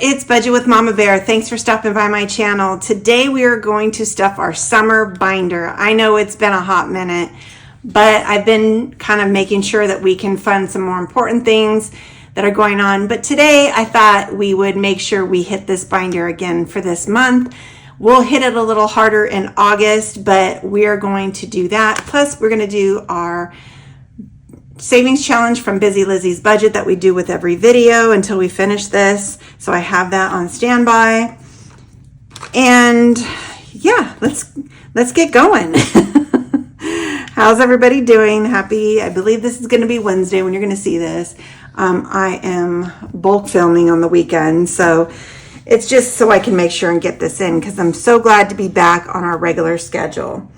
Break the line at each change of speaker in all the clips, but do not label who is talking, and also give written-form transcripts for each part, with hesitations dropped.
it's Budget with Mama Bear. Thanks for stopping by my channel. Today we are going to stuff our summer binder. I know it's been a hot minute, but I've been kind of making sure that we can fund some more important things that are going on. But today I thought we would make sure we hit this binder again for this month. We'll hit it a little harder in August, but we are going to do that. Plus we're going to do our savings challenge from Busy Lizzy's budget that we do with every video until we finish this. So I have that on standby. And yeah, let's get going. How's everybody doing? Happy, I believe this is going to be Wednesday when you're going to see this. I am bulk filming on the weekend, so it's just so I can make sure and get this in because I'm so glad to be back on our regular schedule.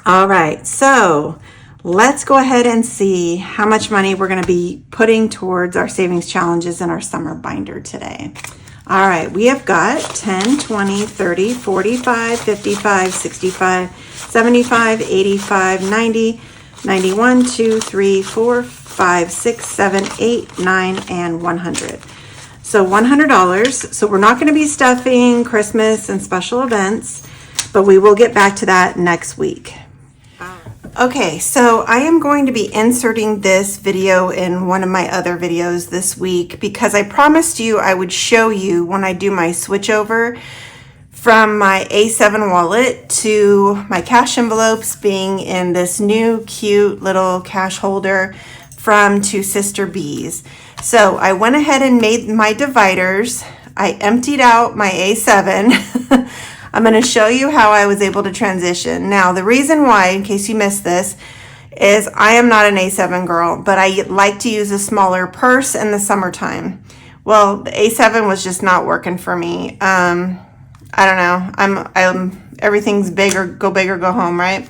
All right, so let's go ahead and see how much money we're going to be putting towards our savings challenges in our summer binder today. All right, we have got 10, 20, 30, 45, 55, 65, 75, 85, 90, 91, 2, 3, 4, 5, 6, 7, 8, 9, and 100. So $100. So we're not going to be stuffing Christmas and special events, but we will get back to that next week. Okay, so I am going to be inserting this video in one of my other videos this week because I promised you I would show you when I do my switch over from my A7 wallet to my cash envelopes being in this new cute little cash holder from Two Sister Bees. So I went ahead and made my dividers. I emptied out my A7. I'm going to show you how I was able to transition. Now, the reason why, in case you missed this, is I am not an A7 girl, but I like to use a smaller purse in the summertime. Well, the A7 was just not working for me. I don't know. I'm everything's big or go home, right?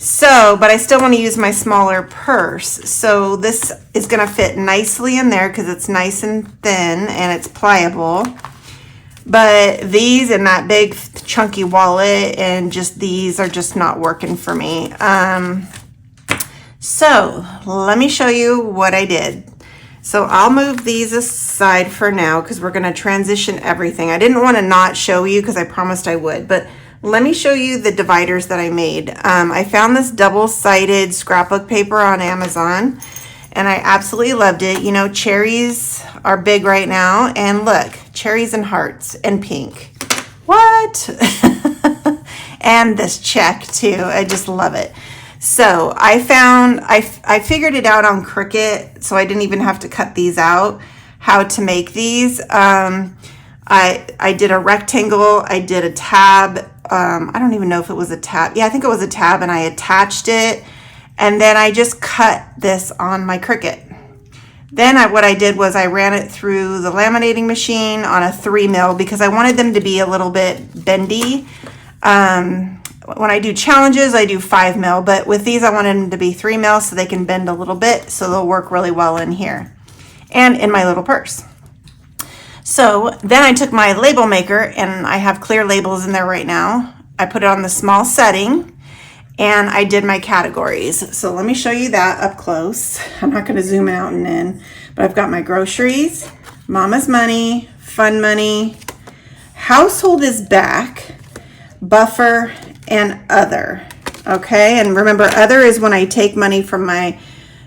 So, but I still want to use my smaller purse. So this is going to fit nicely in there because it's nice and thin and it's pliable. But these and that big chunky wallet and just these are just not working for me. So let me show you what I did. So I'll move these aside for now because we're going to transition everything. I didn't want to not show you because I promised I would, but let me show you the dividers that I made. I found this double-sided scrapbook paper on Amazon and I absolutely loved it. You know, cherries are big right now, and look, cherries and hearts and pink. What? And this check too. I just love it. So I figured it out on Cricut, so I didn't even have to cut these out, how to make these. I did a rectangle, I did a tab. I don't even know if it was a tab. Yeah, I think it was a tab, and I attached it. And then I just cut this on my Cricut. Then what I did was I ran it through the laminating machine on a 3 mil because I wanted them to be a little bit bendy. When I do challenges, I do 5 mil, but with these I wanted them to be 3 mil so they can bend a little bit so they'll work really well in here and in my little purse. So then I took my label maker, and I have clear labels in there right now. I put it on the small setting, and I did my categories. So let me show you that up close. I'm not going to zoom out and in, but I've got my groceries, mama's money, fun money, household is back, buffer, and other. Okay, and remember, other is when I take money from my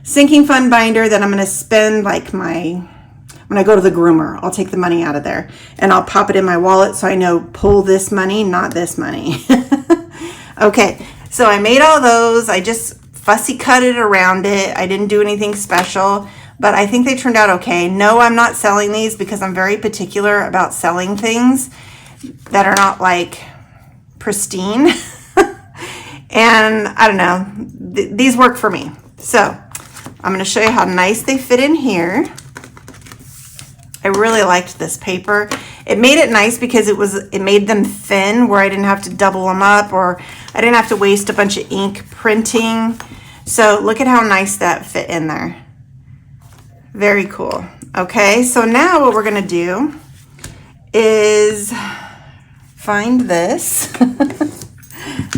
sinking fund binder that I'm going to spend, like when I go to the groomer, I'll take the money out of there and I'll pop it in my wallet so I know pull this money, not this money. Okay, so I made all those. I just fussy cut it around it. I didn't do anything special, but I think they turned out okay. No, I'm not selling these because I'm very particular about selling things that are not like pristine. And I don't know, these work for me. So I'm going to show you how nice they fit in here. I really liked this paper. It made it nice because it made them thin where I didn't have to double them up, or I didn't have to waste a bunch of ink printing. So look at how nice that fit in there. Very cool. Okay, so now what we're gonna do is find this.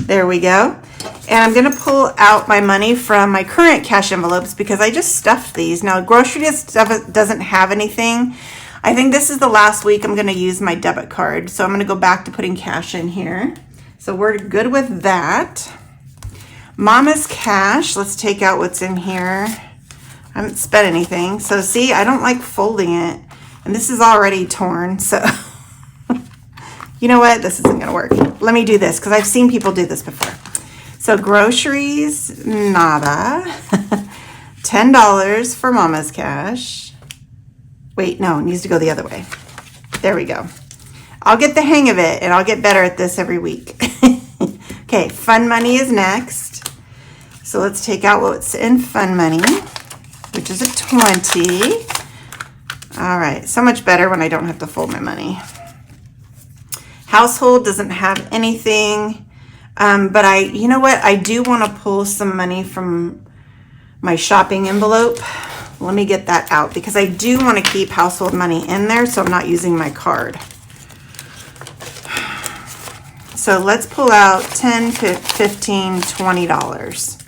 There we go. And I'm going to pull out my money from my current cash envelopes because I just stuffed these. Now, grocery doesn't have anything. I think this is the last week I'm going to use my debit card. So I'm going to go back to putting cash in here. So we're good with that. Mama's cash. Let's take out what's in here. I haven't spent anything. So see, I don't like folding it. And this is already torn. So you know what? This isn't going to work. Let me do this because I've seen people do this before. So groceries, nada. $10 for Mama's cash. Wait, no, it needs to go the other way. There we go. I'll get the hang of it and I'll get better at this every week. Okay, fun money is next. So let's take out what's in fun money, which is a 20. All right, so much better when I don't have to fold my money. Household doesn't have anything, but you know what? I do want to pull some money from my shopping envelope. Let me get that out because I do want to keep household money in there so I'm not using my card. So let's pull out $10, $15, $20.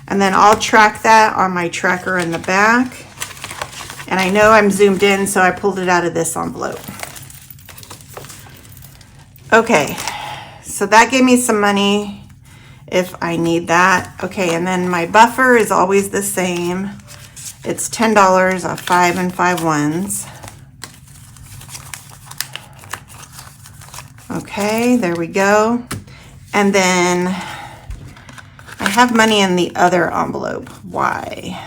And then I'll track that on my tracker in the back. And I know I'm zoomed in, so I pulled it out of this envelope. Okay, so that gave me some money if I need that. Okay, and then my buffer is always the same. It's $10 of 5 and 5 ones. Okay, there we go. And then I have money in the other envelope. Why?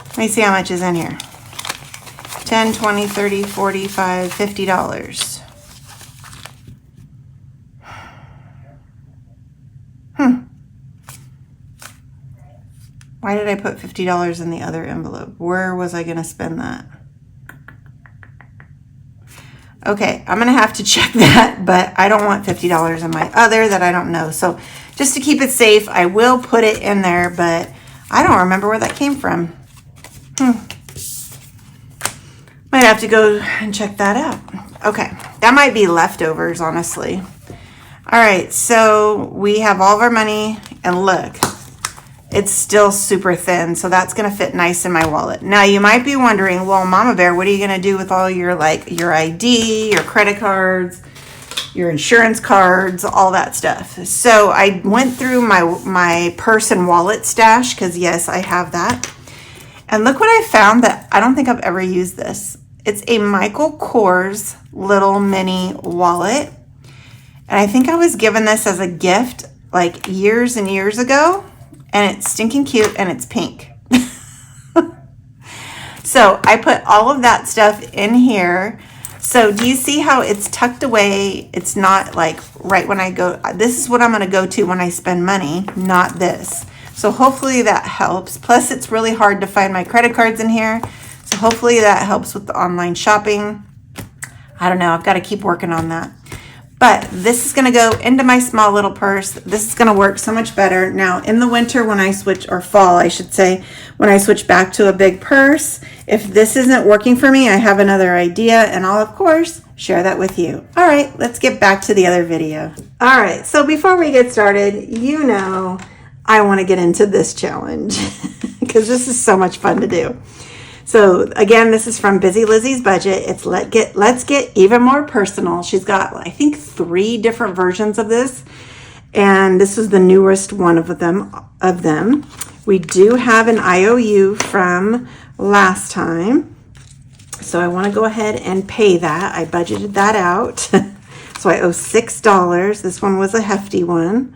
Let me see how much is in here. 10, 20, 30, 45, $50. Why did I put $50 in the other envelope? Where was I going to spend that? Okay, I'm going to have to check that, but I don't want $50 in my other that I don't know. So just to keep it safe, I will put it in there, but I don't remember where that came from. Might have to go and check that out. Okay, that might be leftovers, honestly. All right, so we have all of our money, and look, it's still super thin, so that's gonna fit nice in my wallet. Now you might be wondering, well, Mama Bear, what are you gonna do with all your your ID, your credit cards, your insurance cards, all that stuff? So I went through my purse and wallet stash, because yes, I have that. And look what I found that I don't think I've ever used this. It's a Michael Kors little mini wallet. And I think I was given this as a gift like years and years ago. And it's stinking cute and it's pink. So I put all of that stuff in here. So do you see how it's tucked away? It's not like right when I go. This is what I'm going to go to when I spend money, not this. So hopefully that helps. Plus it's really hard to find my credit cards in here. So hopefully that helps with the online shopping. I don't know. I've got to keep working on that. But this is going to go into my small little purse. This is going to work so much better. Now, in the winter when I switch, or fall, I should say, when I switch back to a big purse, if this isn't working for me, I have another idea, and I'll, of course, share that with you. All right, let's get back to the other video. All right, so before we get started, you know I want to get into this challenge because this is so much fun to do. So again, this is from Busy Lizzy's Budget. It's Let's Get Even More Personal. She's got, I think, 3 different versions of this. And this is the newest one of them. We do have an IOU from last time. So I want to go ahead and pay that. I budgeted that out. So I owe $6. This one was a hefty one.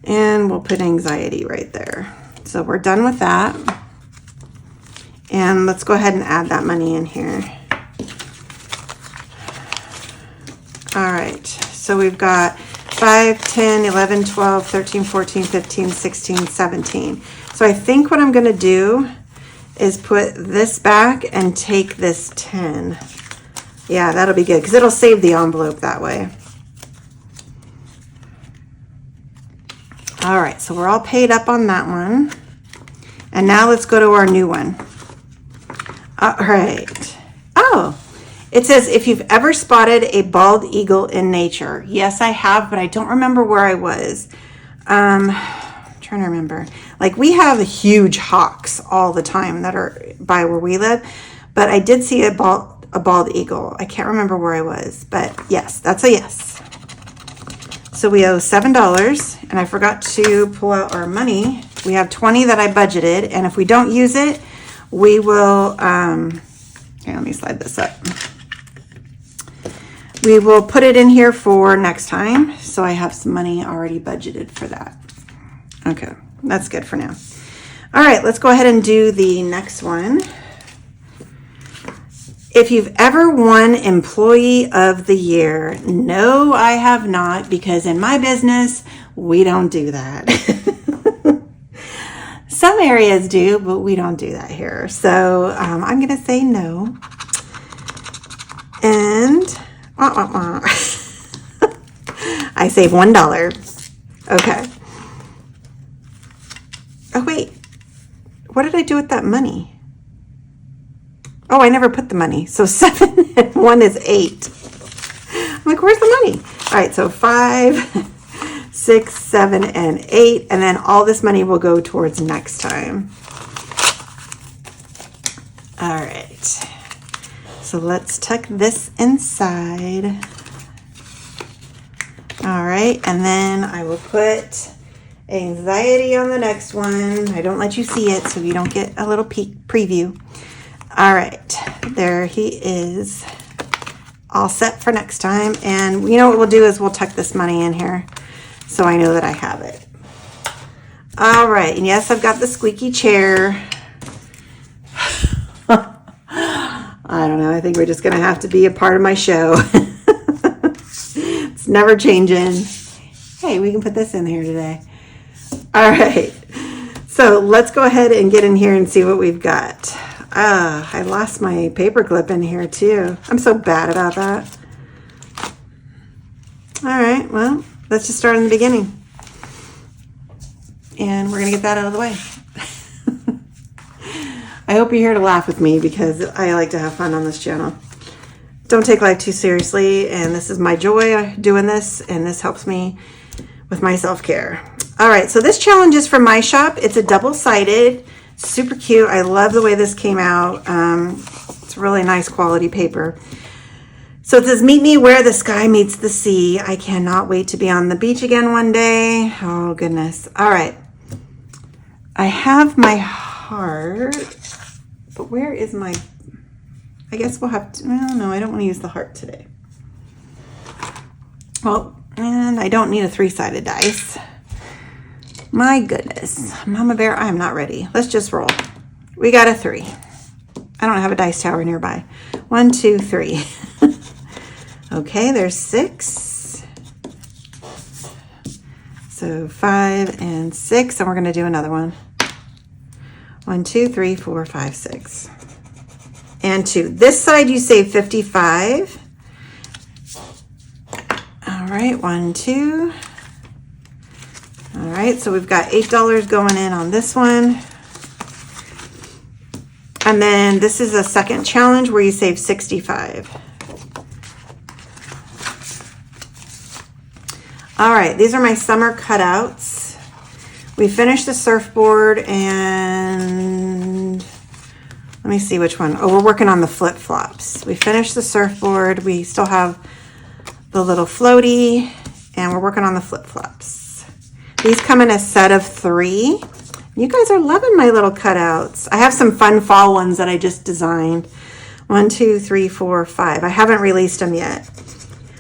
And we'll put anxiety right there. So we're done with that. And let's go ahead and add that money in here. All right, so we've got 5, 10, 11, 12, 13, 14, 15, 16, 17. So I think what I'm gonna do is put this back and take this 10. Yeah, that'll be good because it'll save the envelope that way. All right, so we're all paid up on that one. And now let's go to our new one. All right. Oh, it says, if you've ever spotted a bald eagle in nature. Yes, I have, but I don't remember where I was. I'm trying to remember. Like, we have huge hawks all the time that are by where we live, but I did see a bald eagle. I can't remember where I was, but yes, that's a yes. So we owe $7, and I forgot to pull out our money. We have 20 that I budgeted, and if we don't use it, we will, here, let me slide this up. We will put it in here for next time, so I have some money already budgeted for that. Okay, that's good for now. All right, let's go ahead and do the next one. If you've ever won Employee of the Year, no, I have not, because in my business, we don't do that. Some areas do, but we don't do that here. So I'm going to say no. And I save $1. Okay. Oh, wait. What did I do with that money? Oh, I never put the money. So 7 and 1 is 8. I'm like, where's the money? All right, so 5, 6, 7, and 8. And then all this money will go towards next time. All right. So let's tuck this inside. All right, and then I will put anxiety on the next one. I don't let you see it so you don't get a little peek preview. All right, there he is, all set for next time. And you know what we'll do is we'll tuck this money in here so I know that I have it. All right, and yes, I've got the squeaky chair. I don't know, I think we're just gonna have to be a part of my show. It's never changing. Hey, we can put this in here today. All right, so let's go ahead and get in here and see what we've got. I lost my paper clip in here too. I'm so bad about that. All right, well, let's just start in the beginning. And we're gonna get that out of the way. I hope you're here to laugh with me because I like to have fun on this channel. Don't take life too seriously, and this is my joy doing this, and this helps me with my self-care. All right, so this challenge is from my shop. It's a double-sided, super cute. I love the way this came out. It's really nice quality paper. So it says, meet me where the sky meets the sea. I cannot wait to be on the beach again one day. Oh, goodness. All right. I have my heart, but where is my, I guess we'll have to, well, no, I don't want to use the heart today. Well, and I don't need a 3-sided dice. My goodness. Mama Bear, I am not ready. Let's just roll. We got a 3. I don't have a dice tower nearby. 1, 2, 3. Okay, there's 6. So 5 and 6, and we're going to do another one. 1, 2, 3, 4, 5, 6. And 2. This side you save 55. All right, 1, 2. All right, so we've got $8 going in on this one. And then this is a second challenge where you save 65. All right, these are my summer cutouts. We finished the surfboard, and let me see which one. Oh, we're working on the flip-flops. We finished the surfboard. We still have the little floaty, and we're working on the flip-flops. These come in a set of 3. You guys are loving my little cutouts. I have some fun fall ones that I just designed. 1, 2, 3, 4, 5. I haven't released them yet.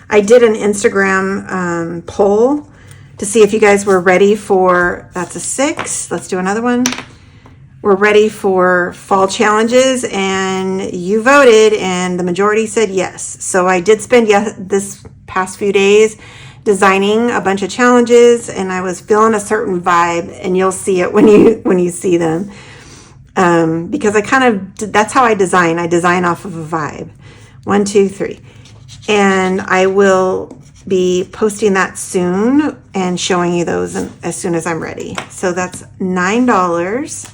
I did an Instagram poll to see if you guys were ready for, that's a 6. Let's do another one. We're ready for fall challenges, and you voted, and the majority said yes. So I did spend this past few days designing a bunch of challenges, and I was feeling a certain vibe, and you'll see it when you see them. Because that's how I design. I design off of a vibe. 1, 2, 3. And I will be posting that soon and showing you those as soon as I'm ready. So that's $9.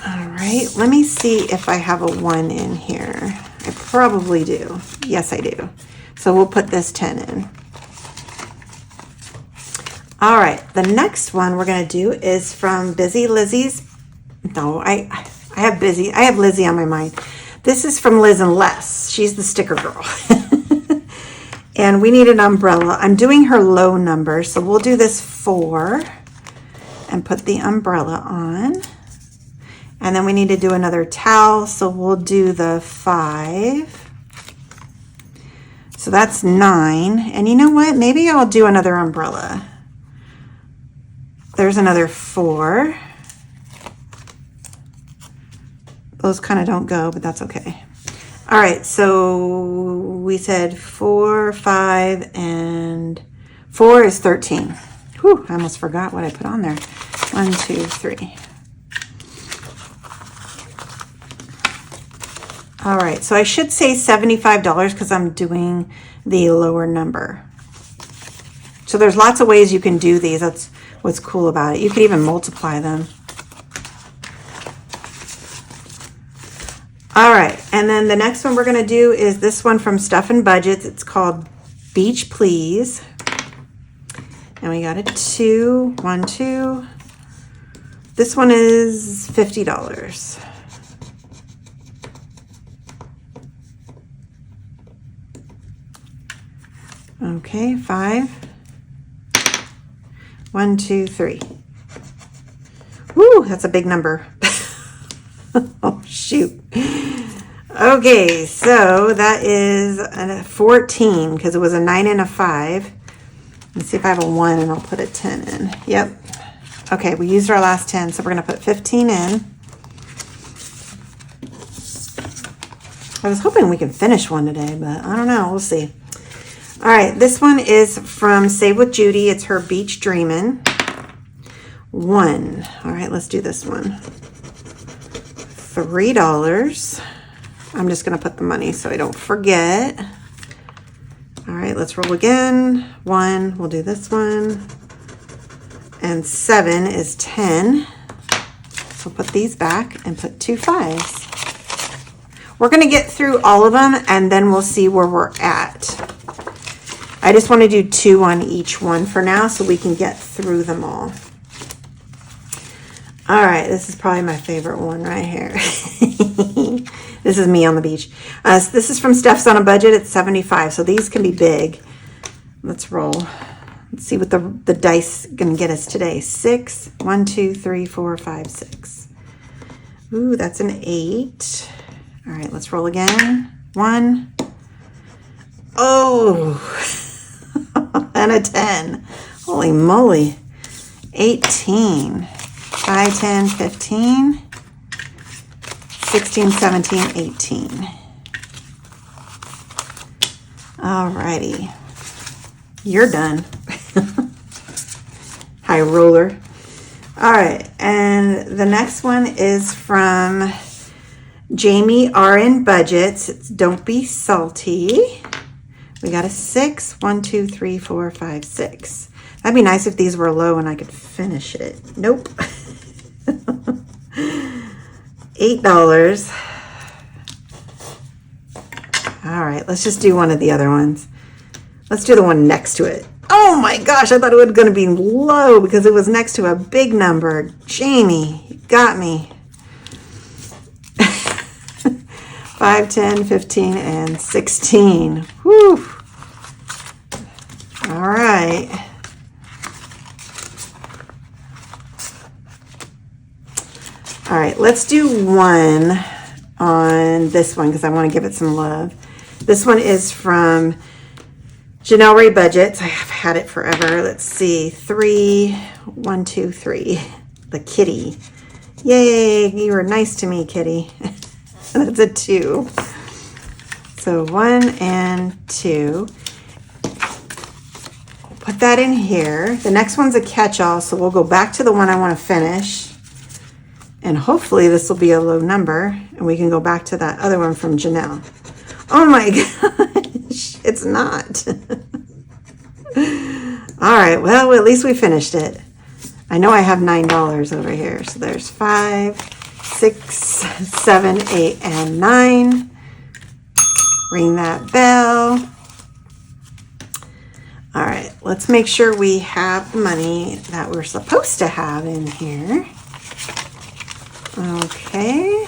All right, let me see if I have a 1 in here. I probably do. Yes, I do. So we'll put this 10 in. All right, the next one we're gonna do is from Busy Lizzy's. No, I I have Lizzy on my mind. This is from Liz and Les. She's the sticker girl. And we need an umbrella. I'm doing her low number, so we'll do this 4 and put the umbrella on. And then we need to do another towel, so we'll do the 5. So that's 9. And you know what? Maybe I'll do another umbrella. There's another 4. Those kind of don't go, but that's okay. All right, so we said 4, 5, and 4 is 13. Whew, I almost forgot what I put on there. 1, 2, 3. All right, so I should say $75 because I'm doing the lower number. So there's lots of ways you can do these. That's what's cool about it. You could even multiply them. All right, and then the next one we're going to do is this one from Stephs On Budgets. It's called Beach Please. And we got a 2, 1, 2. This one is $50. Okay, 5. 1, 2, 3. Woo, that's a big number. Oh, shoot. Okay, so that is a 14 because it was a 9 and a 5. Let's see if I have a 1 and I'll put a 10 in. Yep. Okay, we used our last 10, so we're going to put 15 in. I was hoping we could finish one today, but I don't know. We'll see. All right, this one is from Save with Judy. It's her Beach Dreamin'. 1. All right, let's do this one. $3. I'm just going to put the money so I don't forget. All right, let's roll again. 1, we'll do this one. And 7 is 10. So put these back and put 2 5s. We're going to get through all of them and then we'll see where we're at. I just want to do 2 on each one for now so we can get through them all. All right, this is probably my favorite one right here. This is me on the beach. This is from Stephs On A Budget. It's 75, so these can be big. Let's roll. Let's see what the dice gonna get us today. 6, 1, 2, 3, 4, 5, 6. Ooh, that's an 8. All right, let's roll again. 1. Oh, and a 10. Holy moly. 18. 5, 10, 15, 16, 17, 18. Alrighty. You're done. High roller. Alright, and the next one is from Janell Rae Budgets. It's Don't Be Salty. We got a 6, 1, 2, 3, 4, 5, 6. That'd be nice if these were low and I could finish it. Nope. $8. All right, let's just do one of the other ones. Let's do the one next to it. Oh my gosh, I thought it was going to be low because it was next to a big number. Jamie, you got me. 5, 10, 15, and 16. Whew. All right. All right, let's do one on this one because I want to give it some love. This one is from Janell Rae Budgets. I have had it forever. Let's see. 3, 1, 2, 3. The kitty. Yay, you were nice to me, kitty. That's a 2. So 1 and 2. Put that in here. The next one's a catch-all, so we'll go back to the one I want to finish. And hopefully this will be a low number and we can go back to that other one from Janell. Oh my gosh, it's not. All right, well, at least we finished it. I know I have $9 over here. So there's 5, 6, 7, 8, and 9. Ring that bell. All right, let's make sure we have the money that we're supposed to have in here. Okay.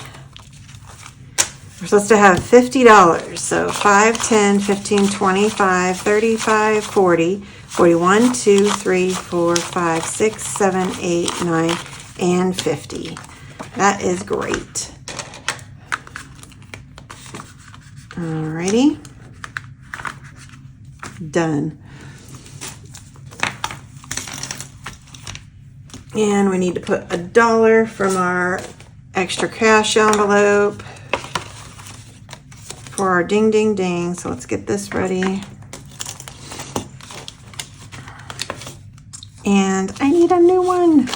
We're supposed to have $50. So 5, 10, 15, 25, 35, 40, 41, 2, 3, 4, 5, 6, 7, 8, 9, and 50. That is great. Alrighty. Done. And we need to put $1 from our extra cash envelope for our ding ding ding. So let's get this ready. And I need a new one.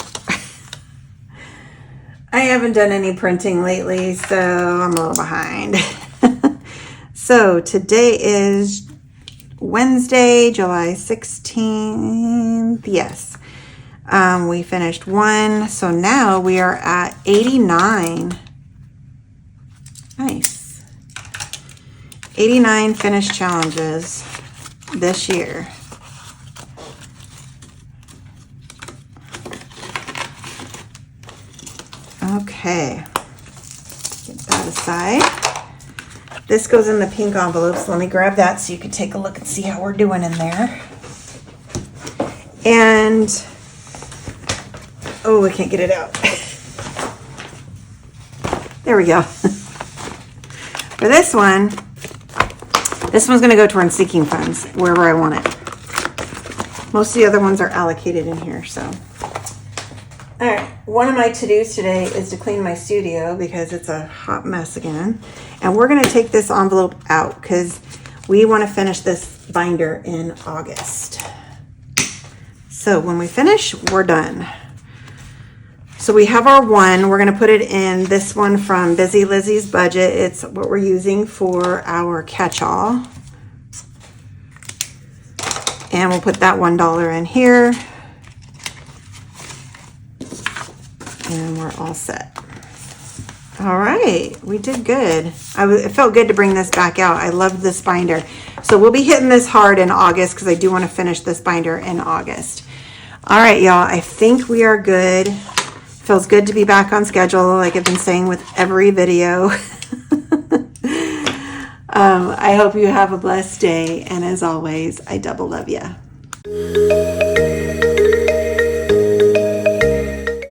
I haven't done any printing lately, so I'm a little behind. So today is Wednesday, July 16th. Yes. We finished one, so now we are at 89. Nice. 89 finished challenges this year. Okay, get that aside. This goes in the pink envelope, so let me grab that so you can take a look and see how we're doing in there. And oh, I can't get it out. There we go. For this one's going to go toward seeking funds, wherever I want it. Most of the other ones are allocated in here, so. All right, one of my to-dos today is to clean my studio because it's a hot mess again. And we're going to take this envelope out because we want to finish this binder in August. So when we finish, we're done. So we have our one. We're going to put it in this one from Busy Lizzy's Budget. It's what we're using for our catch-all. And we'll put that $1 in here. And we're all set. All right, we did good. It felt good to bring this back out. I loved this binder. So we'll be hitting this hard in August because I do want to finish this binder in August. All right, y'all, I think we are good. Feels good to be back on schedule, like I've been saying with every video. I hope you have a blessed day, and as always, I double love you.